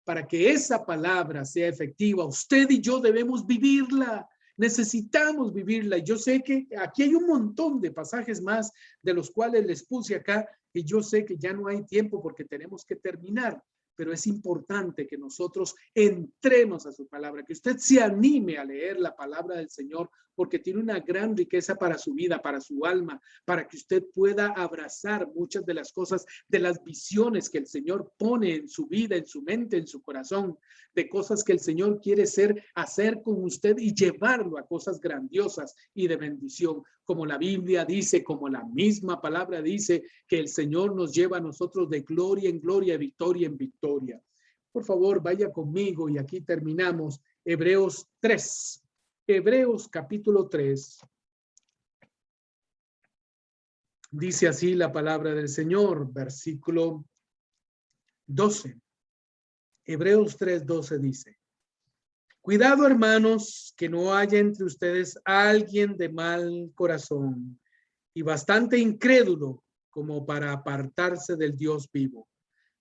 Para que esa palabra sea efectiva, usted y yo debemos vivirla. Necesitamos vivirla. Yo sé que aquí hay un montón de pasajes más de los cuales les puse acá, que yo sé que ya no hay tiempo porque tenemos que terminar. Pero es importante que nosotros entremos a su palabra, que usted se anime a leer la palabra del Señor, porque tiene una gran riqueza para su vida, para su alma, para que usted pueda abrazar muchas de las cosas, de las visiones que el Señor pone en su vida, en su mente, en su corazón, de cosas que el Señor quiere hacer con usted y llevarlo a cosas grandiosas y de bendición. Como la Biblia dice, como la misma palabra dice, que el Señor nos lleva a nosotros de gloria en gloria, victoria en victoria. Por favor, vaya conmigo y aquí terminamos. Hebreos 3. Hebreos capítulo 3. Dice así la palabra del Señor, versículo 12. Hebreos 3:12 dice: cuidado, hermanos, que no haya entre ustedes alguien de mal corazón y bastante incrédulo como para apartarse del Dios vivo.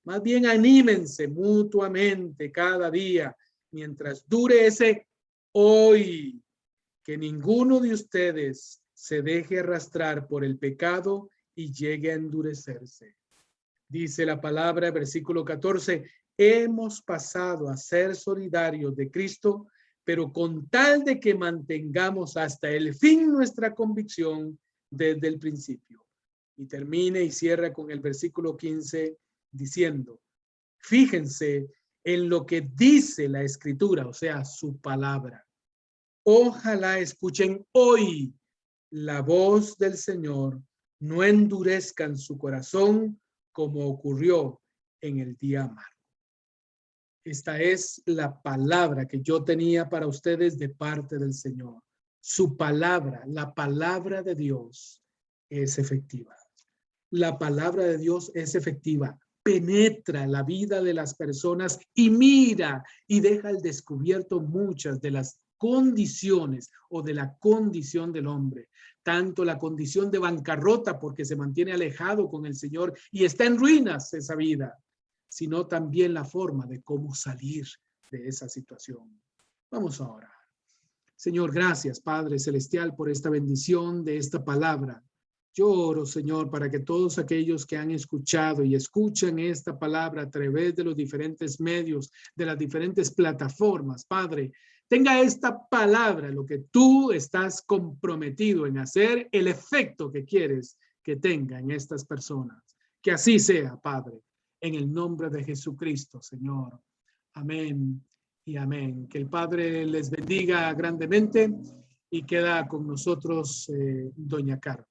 Más bien anímense mutuamente cada día mientras dure ese hoy, que ninguno de ustedes se deje arrastrar por el pecado y llegue a endurecerse. Dice la palabra, versículo 14, hemos pasado a ser solidarios de Cristo, pero con tal de que mantengamos hasta el fin nuestra convicción desde el principio. Y termina y cierra con el versículo 15 diciendo, fíjense en lo que dice la Escritura, o sea, su palabra. Ojalá escuchen hoy la voz del Señor, no endurezcan su corazón como ocurrió en el día amargo. Esta es la palabra que yo tenía para ustedes de parte del Señor. Su palabra, la palabra de Dios, es efectiva. La palabra de Dios es efectiva. Penetra la vida de las personas y mira y deja al descubierto muchas de las condiciones o de la condición del hombre. Tanto la condición de bancarrota porque se mantiene alejado con el Señor y está en ruinas esa vida, sino también la forma de cómo salir de esa situación. Vamos a orar. Señor, gracias, Padre Celestial, por esta bendición de esta palabra. Yo oro, Señor, para que todos aquellos que han escuchado y escuchan esta palabra a través de los diferentes medios, de las diferentes plataformas, Padre, tenga esta palabra, lo que tú estás comprometido en hacer, el efecto que quieres que tenga en estas personas. Que así sea, Padre. En el nombre de Jesucristo, Señor. Amén y amén. Que el Padre les bendiga grandemente y queda con nosotros doña Carmen.